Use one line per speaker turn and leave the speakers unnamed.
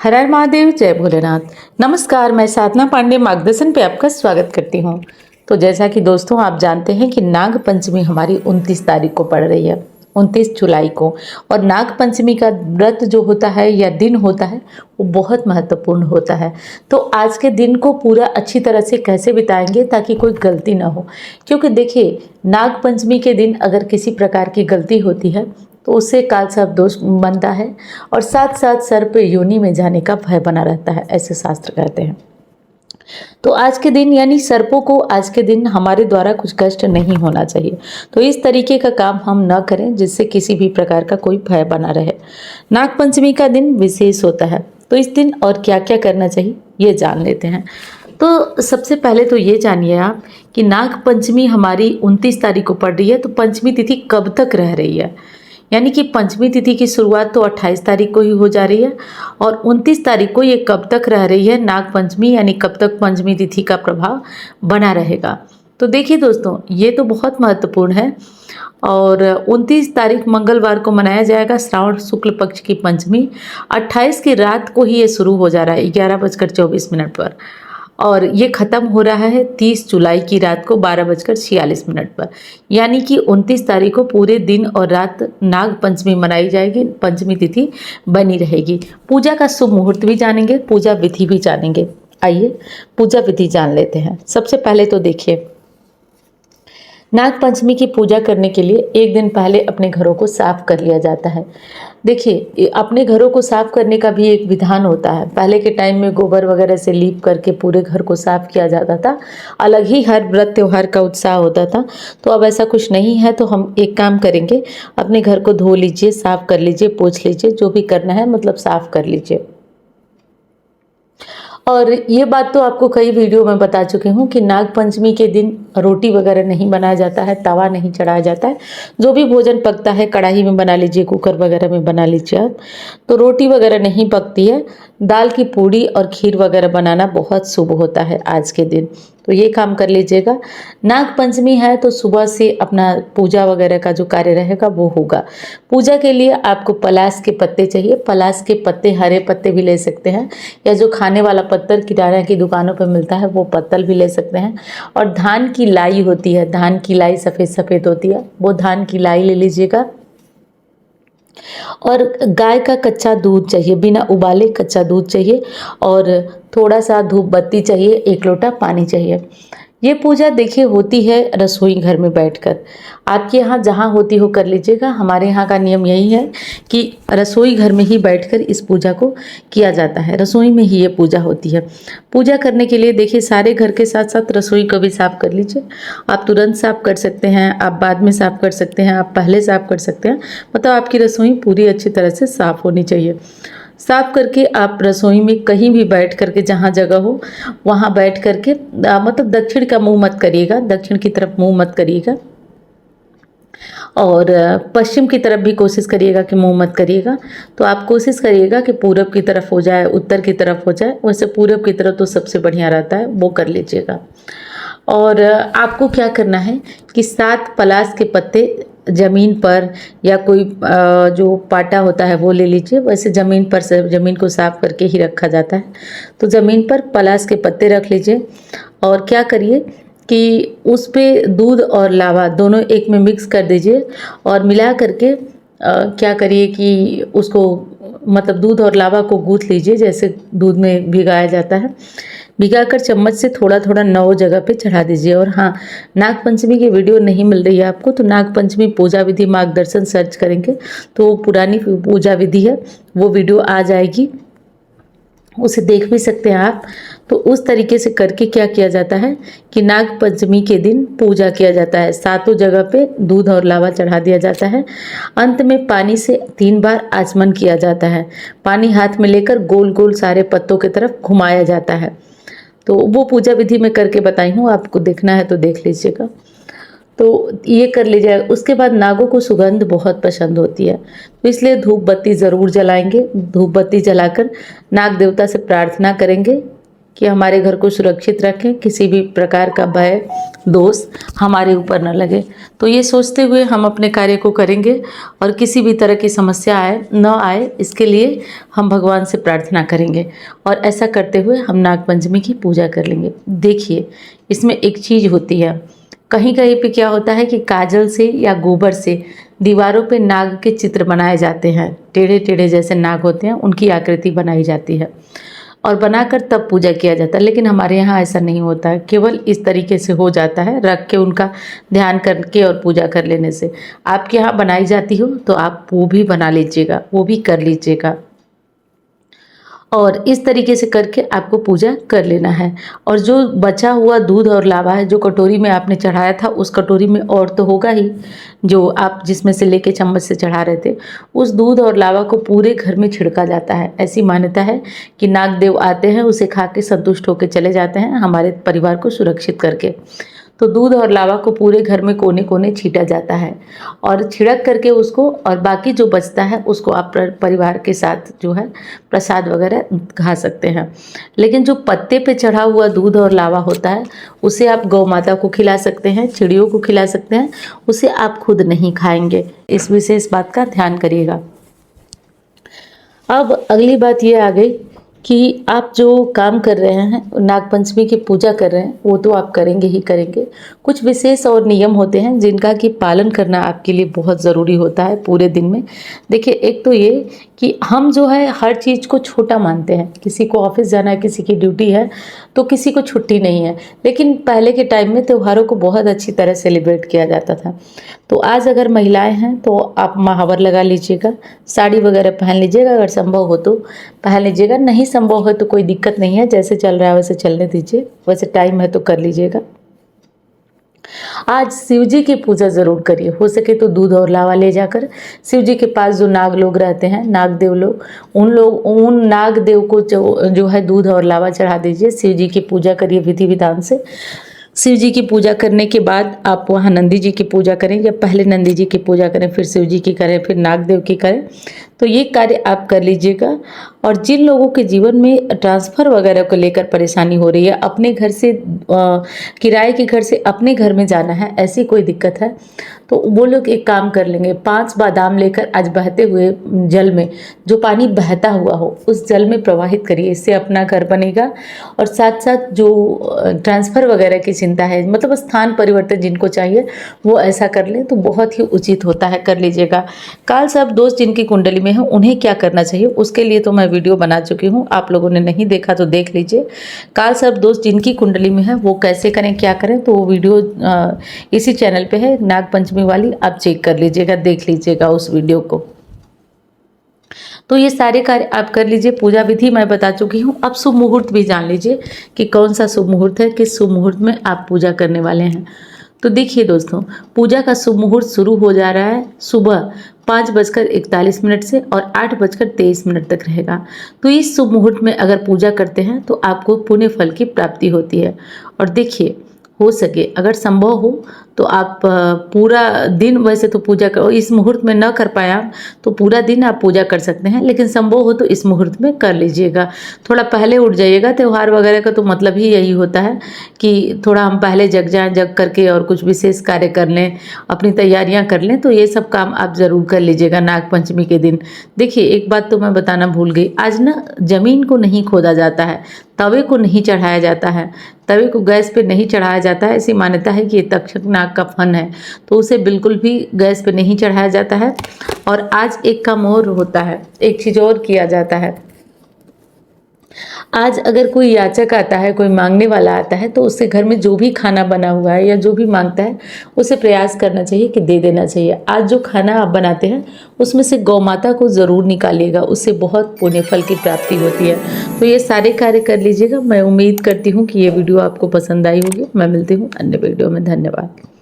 हर हर महादेव, जय भोलेनाथ। नमस्कार, मैं साधना पांडे मार्गदर्शन पे आपका स्वागत करती हूँ। तो जैसा कि दोस्तों आप जानते हैं कि नाग पंचमी हमारी 29 तारीख को पड़ रही है, 29 जुलाई को। और नाग पंचमी का व्रत जो होता है या दिन होता है वो बहुत महत्वपूर्ण होता है। तो आज के दिन को पूरा अच्छी तरह से कैसे बिताएंगे ताकि कोई गलती ना हो, क्योंकि देखिए नाग पंचमी के दिन अगर किसी प्रकार की गलती होती है तो उससे काल सर्प दोष बनता है और साथ साथ सर्प योनि में जाने का भय बना रहता है, ऐसे शास्त्र कहते हैं। तो आज के दिन यानी सर्पों को आज के दिन हमारे द्वारा कुछ कष्ट नहीं होना चाहिए। तो इस तरीके का काम हम न करें जिससे किसी भी प्रकार का कोई भय बना रहे। नाग पंचमी का दिन विशेष होता है, तो इस दिन और क्या क्या करना चाहिए ये जान लेते हैं। तो सबसे पहले तो ये जानिए आप कि नाग पंचमी हमारी 29 तारीख को पड़ रही है, तो पंचमी तिथि कब तक रह रही है। यानी कि पंचमी तिथि की शुरुआत तो 28 तारीख को ही हो जा रही है और 29 तारीख को ये कब तक रह रही है नाग पंचमी, यानी कब तक पंचमी तिथि का प्रभाव बना रहेगा। तो देखिए दोस्तों, ये तो बहुत महत्वपूर्ण है। और 29 तारीख मंगलवार को मनाया जाएगा श्रावण शुक्ल पक्ष की पंचमी। 28 की रात को ही ये शुरू हो जा रहा है 11:24 पर, और ये ख़त्म हो रहा है 30 जुलाई की रात को 12:46 पर। यानी कि 29 तारीख को पूरे दिन और रात नाग पंचमी मनाई जाएगी, पंचमी तिथि बनी रहेगी। पूजा का शुभ मुहूर्त भी जानेंगे, पूजा विधि भी जानेंगे। आइए पूजा विधि जान लेते हैं। सबसे पहले तो देखिए, नाग पंचमी की पूजा करने के लिए एक दिन पहले अपने घरों को साफ कर लिया जाता है। देखिए, अपने घरों को साफ करने का भी एक विधान होता है। पहले के टाइम में गोबर वगैरह से लीप करके पूरे घर को साफ किया जाता था, अलग ही हर व्रत त्योहार का उत्साह होता था। तो अब ऐसा कुछ नहीं है, तो हम एक काम करेंगे, अपने घर को धो लीजिए, साफ कर लीजिए, पोंछ लीजिए, जो भी करना है मतलब साफ कर लीजिए। और ये बात तो आपको कई वीडियो में बता चुकी हूँ कि नाग पंचमी के दिन रोटी वगैरह नहीं बनाया जाता है, तवा नहीं चढ़ाया जाता है। जो भी भोजन पकता है कढ़ाई में बना लीजिए, कुकर वगैरह में बना लीजिए आप। तो रोटी वगैरह नहीं पकती है। दाल की पूड़ी और खीर वगैरह बनाना बहुत शुभ होता है आज के दिन, तो ये काम कर लीजिएगा। नाग पंचमी है तो सुबह से अपना पूजा वगैरह का जो कार्य रहेगा वो होगा। पूजा के लिए आपको पलाश के पत्ते चाहिए। पलाश के पत्ते, हरे पत्ते भी ले सकते हैं, या जो खाने वाला पत्तल किराना की दुकानों पर मिलता है वो पत्तल भी ले सकते हैं। और धान की लाई होती है, धान की लाई सफ़ेद सफ़ेद होती है, वो धान की लाई ले लीजिएगा। और गाय का कच्चा दूध चाहिए, बिना उबाले कच्चा दूध चाहिए। और थोड़ा सा धूप बत्ती चाहिए, 1 लोटा पानी चाहिए। ये पूजा देखिए होती है रसोई घर में बैठकर। आपके यहाँ जहाँ होती हो कर लीजिएगा। हमारे यहाँ का नियम यही है कि रसोई घर में ही बैठकर इस पूजा को किया जाता है, रसोई में ही ये पूजा होती है। पूजा करने के लिए देखिए सारे घर के साथ साथ रसोई को भी साफ कर लीजिए। आप तुरंत साफ कर सकते हैं, आप बाद में साफ कर सकते हैं, आप पहले साफ कर सकते हैं। मतलब आपकी रसोई पूरी अच्छी तरह से साफ होनी चाहिए। साफ करके आप रसोई में कहीं भी बैठ करके, जहाँ जगह हो वहाँ बैठ करके, मतलब दक्षिण का मुंह मत करिएगा, दक्षिण की तरफ मुंह मत करिएगा। और पश्चिम की तरफ भी कोशिश करिएगा कि मुंह मत करिएगा। तो आप कोशिश करिएगा कि पूरब की तरफ हो जाए, उत्तर की तरफ हो जाए। वैसे पूरब की तरफ तो सबसे बढ़िया रहता है, वो कर लीजिएगा। और आपको क्या करना है कि 7 पलाश के पत्ते ज़मीन पर, या कोई जो पाटा होता है वो ले लीजिए। वैसे ज़मीन पर से, ज़मीन को साफ करके ही रखा जाता है, तो ज़मीन पर पलाश के पत्ते रख लीजिए। और क्या करिए कि उस पे दूध और लावा दोनों एक में मिक्स कर दीजिए। और मिला करके क्या करिए कि उसको, मतलब दूध और लावा को गूँथ लीजिए, जैसे दूध में भिगाया जाता है। भिगाकर चम्मच से थोड़ा थोड़ा 9 जगह पे चढ़ा दीजिए। और हाँ, नाग पंचमी की वीडियो नहीं मिल रही है आपको, तो नाग पंचमी पूजा विधि मार्गदर्शन सर्च करेंगे तो पुरानी पूजा विधि है, वो वीडियो आ जाएगी, उसे देख भी सकते हैं आप। तो उस तरीके से करके क्या किया जाता है कि नाग पंचमी के दिन पूजा किया जाता है। 7 जगह पे दूध और लावा चढ़ा दिया जाता है। अंत में पानी से 3 बार आचमन किया जाता है। पानी हाथ में लेकर गोल गोल सारे पत्तों की तरफ घुमाया जाता है। तो वो पूजा विधि में करके बताई हूँ, आपको देखना है तो देख लीजिएगा। तो ये कर लीजिए। उसके बाद नागों को सुगंध बहुत पसंद होती है, तो इसलिए धूप बत्ती ज़रूर जलाएंगे। धूप बत्ती जलाकर नाग देवता से प्रार्थना करेंगे कि हमारे घर को सुरक्षित रखें, किसी भी प्रकार का भय दोष हमारे ऊपर न लगे। तो ये सोचते हुए हम अपने कार्य को करेंगे और किसी भी तरह की समस्या न आए, इसके लिए हम भगवान से प्रार्थना करेंगे और ऐसा करते हुए हम नागपंचमी की पूजा कर लेंगे। देखिए, इसमें एक चीज़ होती है, कहीं कहीं पे क्या होता है कि काजल से या गोबर से दीवारों पे नाग के चित्र बनाए जाते हैं, टेढ़े टेढ़े जैसे नाग होते हैं, उनकी आकृति बनाई जाती है और बनाकर तब पूजा किया जाता है। लेकिन हमारे यहाँ ऐसा नहीं होता है, केवल इस तरीके से हो जाता है, रख के उनका ध्यान करके और पूजा कर लेने से। आपके यहाँ बनाई जाती हो तो आप वो भी बना लीजिएगा, वो भी कर लीजिएगा और इस तरीके से करके आपको पूजा कर लेना है। और जो बचा हुआ दूध और लावा है, जो कटोरी में आपने चढ़ाया था, उस कटोरी में और तो होगा ही, जो आप जिसमें से लेके चम्मच से चढ़ा रहे थे, उस दूध और लावा को पूरे घर में छिड़का जाता है। ऐसी मान्यता है कि नागदेव आते हैं, उसे खा के संतुष्ट होकर चले जाते हैं, हमारे परिवार को सुरक्षित करके। तो दूध और लावा को पूरे घर में कोने कोने छीटा जाता है और छिड़क करके उसको, और बाकी जो बचता है उसको आप परिवार के साथ जो है प्रसाद वगैरह खा सकते हैं। लेकिन जो पत्ते पे चढ़ा हुआ दूध और लावा होता है, उसे आप गौ माता को खिला सकते हैं, चिड़ियों को खिला सकते हैं, उसे आप खुद नहीं खाएंगे। इस विशेष बात का ध्यान करिएगा। अब अगली बात ये आ गई कि आप जो काम कर रहे हैं, नागपंचमी की पूजा कर रहे हैं, वो तो आप करेंगे ही करेंगे। कुछ विशेष और नियम होते हैं जिनका कि पालन करना आपके लिए बहुत ज़रूरी होता है पूरे दिन में। देखिए, एक तो ये कि हम जो है हर चीज़ को छोटा मानते हैं, किसी को ऑफिस जाना है, किसी की ड्यूटी है, तो किसी को छुट्टी नहीं है। लेकिन पहले के टाइम में त्योहारों को बहुत अच्छी तरह सेलिब्रेट किया जाता था। तो आज अगर महिलाएं हैं तो आप महावर लगा लीजिएगा, साड़ी वगैरह पहन लीजिएगा, अगर संभव हो तो पहन लीजिएगा, नहीं संभव है तो कोई दिक्कत नहीं है, जैसे चल रहा है वैसे चलने दीजिए, वैसे टाइम है तो कर लीजिएगा। आज शिव जी की पूजा ज़रूर करिए, हो सके तो दूध और लावा ले जाकर शिव जी के पास जो नाग लोग रहते हैं, नागदेव लोग, उन नागदेव को जो है दूध और लावा चढ़ा दीजिए, शिव जी की पूजा करिए विधि विधान से। शिव जी की पूजा करने के बाद आप वहाँ नंदी जी की पूजा करें, या पहले नंदी जी की पूजा करें, फिर शिव जी की करें, फिर नागदेव की करें। तो ये कार्य आप कर लीजिएगा। और जिन लोगों के जीवन में ट्रांसफ़र वगैरह को लेकर परेशानी हो रही है, अपने घर से किराए के घर से अपने घर में जाना है, ऐसी कोई दिक्कत है, तो वो लोग एक काम कर लेंगे, 5 बादाम लेकर आज बहते हुए जल में, जो पानी बहता हुआ हो उस जल में प्रवाहित करिए, इससे अपना घर बनेगा। और साथ साथ जो ट्रांसफ़र वगैरह की चिंता है, मतलब स्थान परिवर्तन जिनको चाहिए, वो ऐसा कर लें तो बहुत ही उचित होता है, कर लीजिएगा। काल सर्प दोष जिनकी कुंडली में है, उन्हें क्या करना चाहिए, उसके लिए तो मैं वीडियो बना चुकी हूँ, आप लोगों ने नहीं देखा तो देख लीजिए। काल सर्प दोष जिनकी कुंडली में है वो कैसे करें, क्या करें, तो वो वीडियो इसी चैनल पे है, नागपंचमी वाली, आप चेक कर लीजिएगा, देख लीजिएगा उस वीडियो को। तो ये सारे कार्य आप कर लीजिए। पूजा विधि मैं बता चुकी हूँ। अब शुभ मुहूर्त भी जान लीजिए कि कौन सा शुभ मुहूर्त है, किस शुभ मुहूर्त में आप पूजा करने वाले हैं। तो देखिए दोस्तों, पूजा का शुभ मुहूर्त शुरू हो जा रहा है सुबह 5:41 से और 8:23 तक रहेगा। तो इस शुभ मुहूर्त में अगर पूजा करते हैं तो आपको पुण्य फल की प्राप्ति होती है। और देखिए, हो सके अगर संभव हो तो आप पूरा दिन, वैसे तो पूजा करो, इस मुहूर्त में न कर पाए आप तो पूरा दिन आप पूजा कर सकते हैं, लेकिन संभव हो तो इस मुहूर्त में कर लीजिएगा। थोड़ा पहले उठ जाइएगा, त्यौहार वगैरह का तो मतलब ही यही होता है कि थोड़ा हम पहले जग जाएं, जग करके और कुछ विशेष कार्य कर लें, अपनी तैयारियां कर लें। तो ये सब काम आप ज़रूर कर लीजिएगा नागपंचमी के दिन। देखिए, एक बात तो मैं बताना भूल गई, आज ना ज़मीन को नहीं खोदा जाता है, तवे को नहीं चढ़ाया जाता है, तवे को गैस पे नहीं चढ़ाया जाता है। ऐसी मान्यता है कि ये तक्षक नाग का फन है, तो उसे बिल्कुल भी गैस पे नहीं चढ़ाया जाता है। और आज एक काम और होता है, एक चीज़ और किया जाता है। आज अगर कोई याचक आता है, कोई मांगने वाला आता है, तो उससे घर में जो भी खाना बना हुआ है या जो भी मांगता है, उसे प्रयास करना चाहिए कि दे देना चाहिए। आज जो खाना आप बनाते हैं उसमें से गौ माता को ज़रूर निकालिएगा, उससे बहुत पुण्य फल की प्राप्ति होती है। तो ये सारे कार्य कर लीजिएगा। मैं उम्मीद करती हूँ कि ये वीडियो आपको पसंद आई होगी। मैं मिलती हूँ अन्य वीडियो में। धन्यवाद।